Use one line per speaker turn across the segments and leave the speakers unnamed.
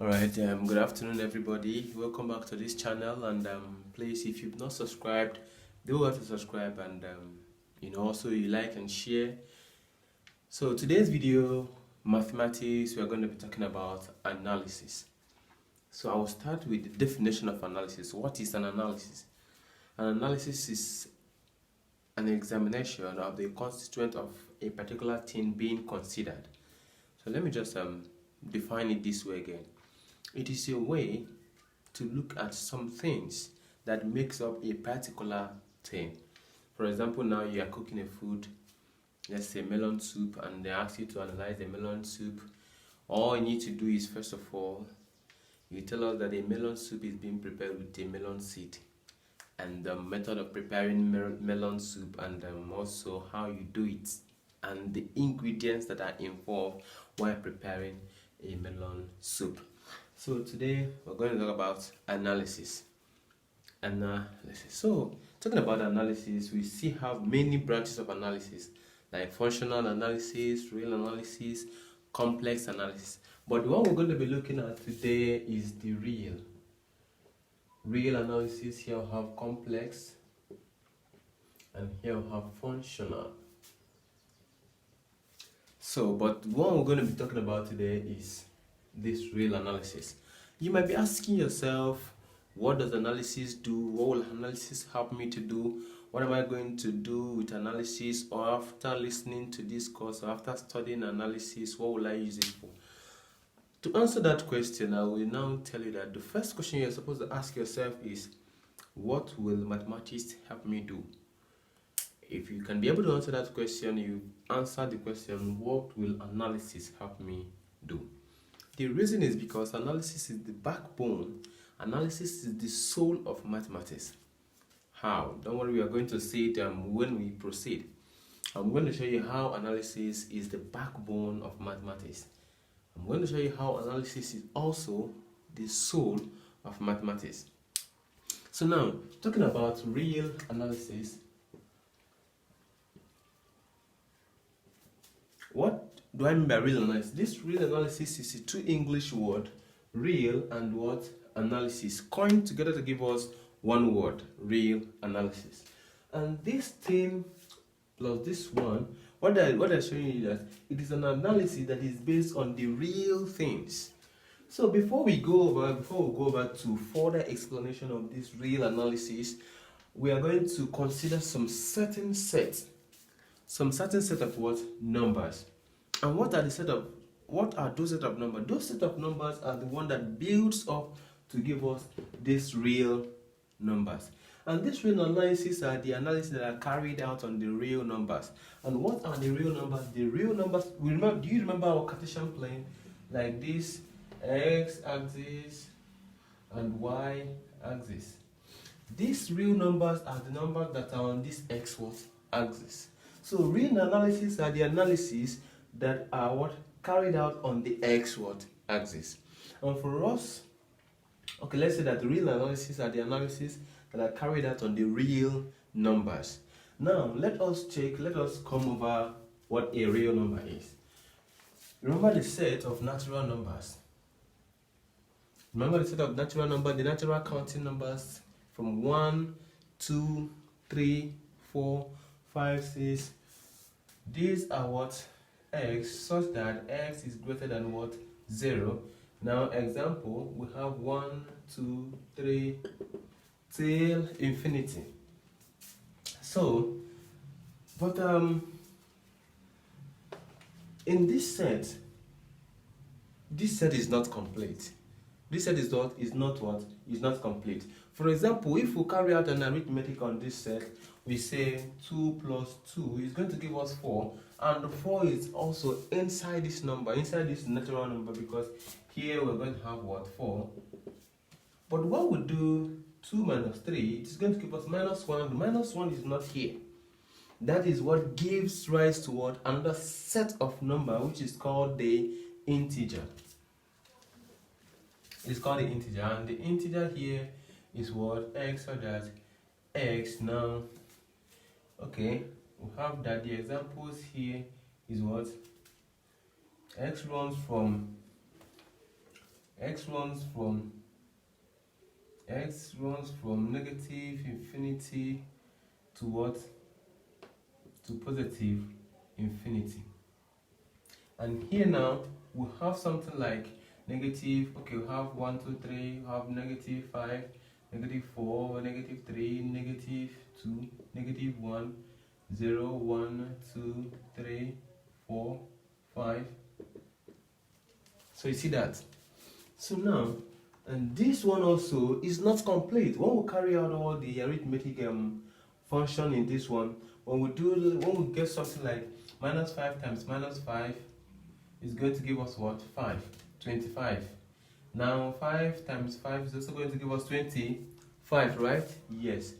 Alright, good afternoon everybody. Welcome back to this channel, and please, if you've not subscribed, do have to subscribe, and also you like and share. So today's video, mathematics, we are going to be talking about analysis. So I will start with the definition of analysis. What is an analysis? An analysis is an examination of the constituent of a particular thing being considered. So let me just define it this way again. It is a way to look at some things that makes up a particular thing. For example, now you are cooking a food, let's say melon soup, and they ask you to analyze the melon soup. All you need to do is, first of all, you tell us that a melon soup is being prepared with a melon seed, and the method of preparing melon soup, and also how you do it, and the ingredients that are involved while preparing a melon soup. So today we're going to talk about analysis. So talking about analysis, we see how many branches of analysis, like functional analysis, real analysis, complex analysis. But the one we're going to be looking at today is the real analysis. Here we have complex, and here we have functional. So, but what we're going to be talking about today is this real analysis. You might be asking yourself, what does analysis do? What will analysis help me to do? What am I going to do with analysis? Or after listening to this course, or after studying analysis, what will I use it for? To answer that question, I will now tell you that the first question you're supposed to ask yourself is, what will mathematics help me do? If you can be able to answer that question, you answer the question, what will analysis help me do? The reason is because analysis is the backbone. Analysis is the soul of mathematics. How? Don't worry, we are going to see it when we proceed. I'm going to show you how analysis is the backbone of mathematics. I'm going to show you how analysis is also the soul of mathematics. So now, talking about real analysis, what do I mean by real analysis? This real analysis is a two English word, real and what? Analysis, coined together to give us one word, real analysis. And this thing plus this one, what I'm showing you that it is an analysis that is based on the real things. So before we go over to further explanation of this real analysis, we are going to consider some certain set of what? Numbers. And what are those set of numbers? Those set of numbers are the one that builds up to give us these real numbers. And these real analysis are the analysis that are carried out on the real numbers. And what are the real numbers? The real numbers, do you remember our Cartesian plane? Like this, x-axis and y-axis. These real numbers are the numbers that are on this x-axis. So real analysis are the analysis that are what? Carried out on the x-axis. And for us, okay, let's say that the real analysis are the analysis that are carried out on the real numbers. Now, let us come over what a real number is. Remember the set of natural numbers. Remember the set of natural numbers, the natural counting numbers from 1, 2, 3, 4, 5, 6. These are what? X, such that x is greater than what? 0. Now, example, we have 1, 2, 3, till infinity. So, but in this set is not complete. This set is not complete. For example, if we carry out an arithmetic on this set, we say 2 plus 2 is going to give us 4, and the 4 is also inside this number, inside this natural number, because here we're going to have what? 4. But when we do 2 minus 3, it is going to give us minus 1. The minus 1 is not here. That is what gives rise to what? Another set of number, which is called the integer. It's called the integer, and the integer here is what? X, so that x now, okay, we have that the examples here is what? X runs from x runs from negative infinity to what? To positive infinity. And here now we have something like negative, okay, we have 1, 2, 3, we have negative 5, negative 4, negative 3, negative 2, negative 1, 0, 1, 2, 3, 4, 5. So you see that? So now, and this one also is not complete. When we carry out all the arithmetic function in this one, when we get something like minus 5 times minus 5 is going to give us what? 5, 25. Now 5 times 5 is also going to give us 25, right? Yes.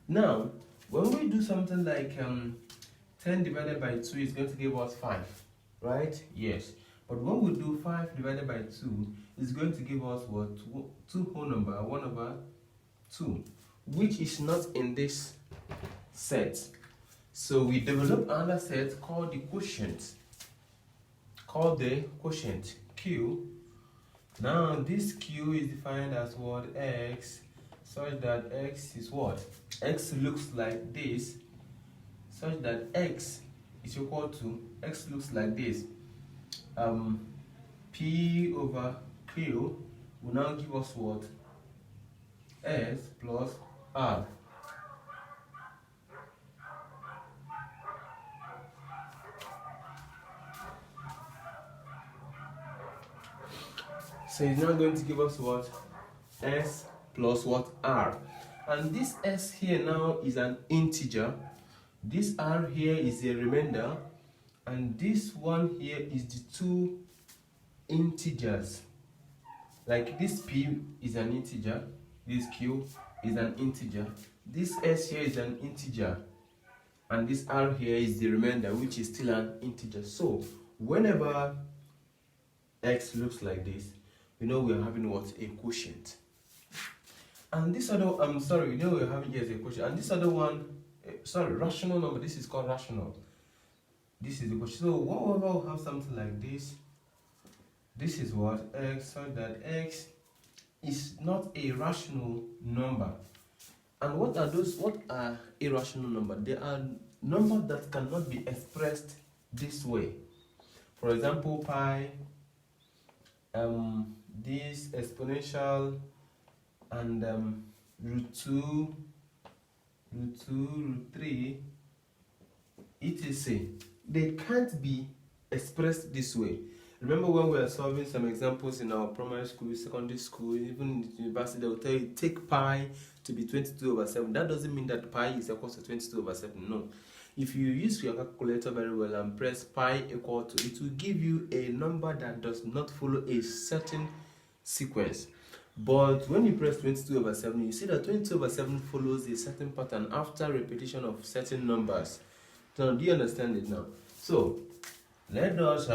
Now, when we do something like 10 divided by 2 is going to give us 5, right? Yes. But when we do 5 divided by 2, it's going to give us what? 2 whole number, 1 over 2, which is not in this set. So we develop another set called the quotient. Q. Now this Q is defined as what? X, such that X is what? X looks like this, such that X is equal to, X looks like this. P over Q will now give us what? S plus R. So it's now going to give us what? S plus what? R. And this S here now is an integer. This R here is a remainder. And this one here is the two integers. Like this P is an integer. This Q is an integer. This S here is an integer. And this R here is the remainder, which is still an integer. So whenever X looks like this, we know we are having what? A quotient. And this other, we know we're having here a quotient. And this other one, rational number, this is called rational. This is the quotient. So whenever we have something like this, this is what? X, so that X is not a rational number. And what are those? What are irrational numbers? They are numbers that cannot be expressed this way. For example, pi, this exponential, and root 2, root 3, etc. They can't be expressed this way. Remember when we were solving some examples in our primary school, secondary school, even in university, they will tell you take pi to be 22/7. That doesn't mean that pi is equal to 22/7. No. If you use your calculator very well and press pi equal to, it will give you a number that does not follow a certain sequence. But when you press 22/7, you see that 22/7 follows a certain pattern after repetition of certain numbers. So do you understand it now? So let us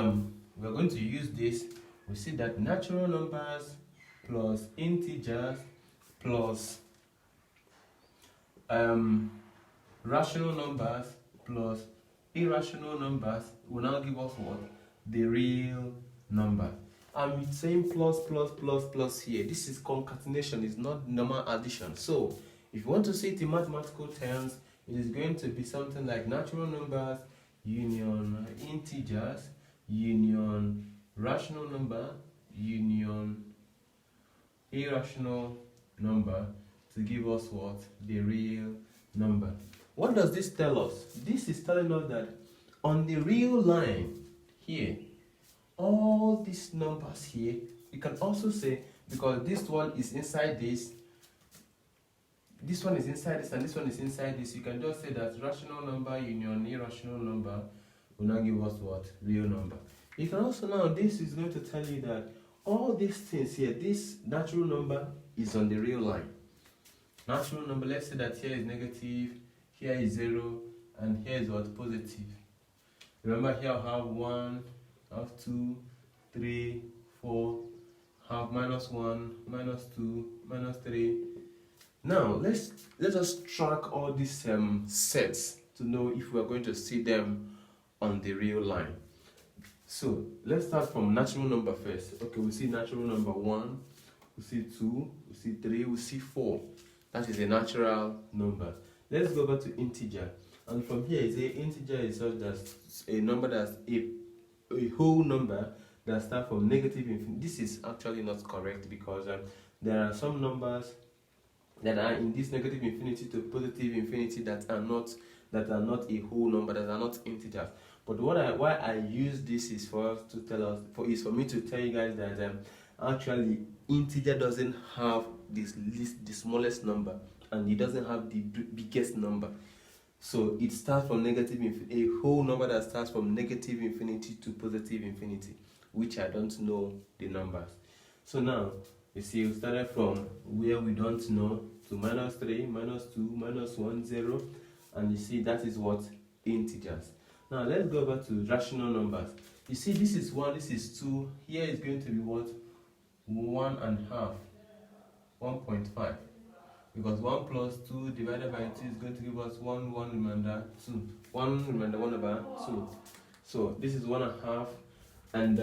we're going to use this. We see that natural numbers plus integers plus rational numbers plus irrational numbers will now give us what? The real number. I'm saying plus here. This is concatenation, it's not normal addition. So if you want to see it in mathematical terms, it is going to be something like natural numbers union integers union rational number union irrational number to give us what? The real number. What does this tell us? This is telling us that on the real line here, all these numbers here, you can also say, because this one is inside this one is inside this, and this one is inside this, you can just say that rational number union irrational number will now give us what? Real number. You can also now, this is going to tell you that all these things here, this natural number is on the real line. Natural number, let's say that here is negative, here is 0, and here is what? Positive. Remember here I have 1, I have 2, 3, 4, I have -1, -2, -3. Now let us track all these sets to know if we are going to see them on the real line. So let's start from natural number first. Okay, we see natural number 1, we see 2, we see 3, we see 4. That is a natural number. Let's go back to integer. And from here, is a integer is such that a number that's a whole number that start from negative infinity. This is actually not correct because there are some numbers that are in this negative infinity to positive infinity that are not a whole number, that are not integers. But why I use this is for us to tell us for me to tell you guys that actually integer doesn't have the smallest number, and it doesn't have the biggest number. So it starts from negative infinity, a whole number that starts from negative infinity to positive infinity, which I don't know the numbers. So now you see we started from where we don't know to -3, -2, -1, 0, and you see that is what integers. Now let's go back to rational numbers. You see this is 1, this is 2, here is going to be what? 1.5, 1.5. Because 1 plus 2 divided by 2 is going to give us 1 remainder 2. 1 remainder 1 over 2. So this is 1.5, and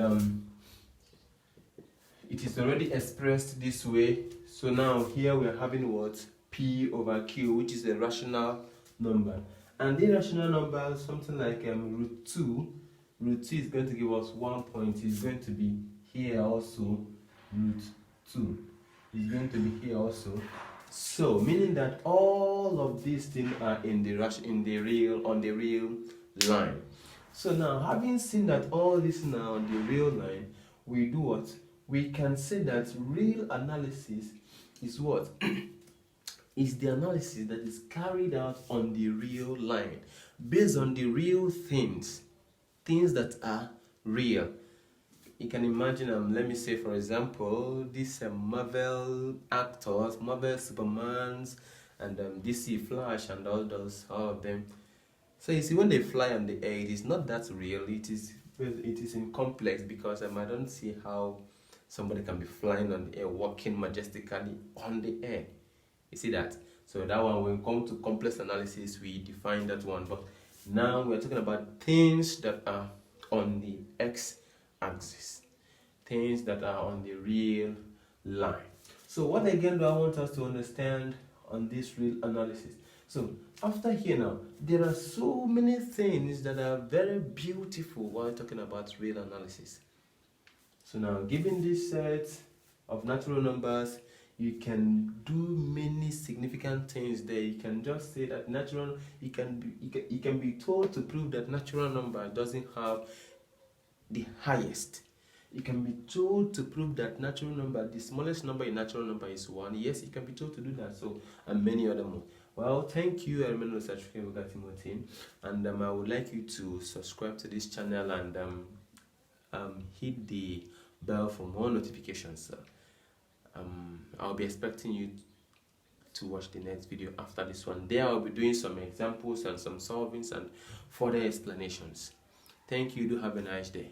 it is already expressed this way. So now here we are having what? P over Q, which is a rational number. And the rational number, something like root 2 is going to give us 1 point. It's going to be here also. Root 2 is going to be here also. So meaning that all of these things are on the real line. So now, having seen that all this now on the real line, we do what? We can say that real analysis is what? Is the analysis that is carried out on the real line, based on the real things that are real. You can imagine, let me say for example, these Marvel actors, Marvel Supermans, and DC Flash, and all of them. So you see, when they fly on the air, it is not that real. It is in complex, because I don't see how somebody can be flying on the air, walking majestically on the air. You see that? So that one, when we come to complex analysis, we define that one. But now we're talking about things that are on the x-axis, things that are on the real line. So what again do I want us to understand on this real analysis? So after here now, there are so many things that are very beautiful while talking about real analysis. So now, given this set of natural numbers, you can do many significant things there. You can just say that you can be told to prove that natural number doesn't have the highest. You can be told to prove that natural number, the smallest number in natural number is 1. Yes, you can be told to do that. So, and many other more. Well, thank you. I remember certificate with Timothy, and I would like you to subscribe to this channel and hit the bell for more notifications. I'll be expecting you to watch the next video after this one. There I'll be doing some examples and some solvings and further explanations. Thank you. Do have a nice day.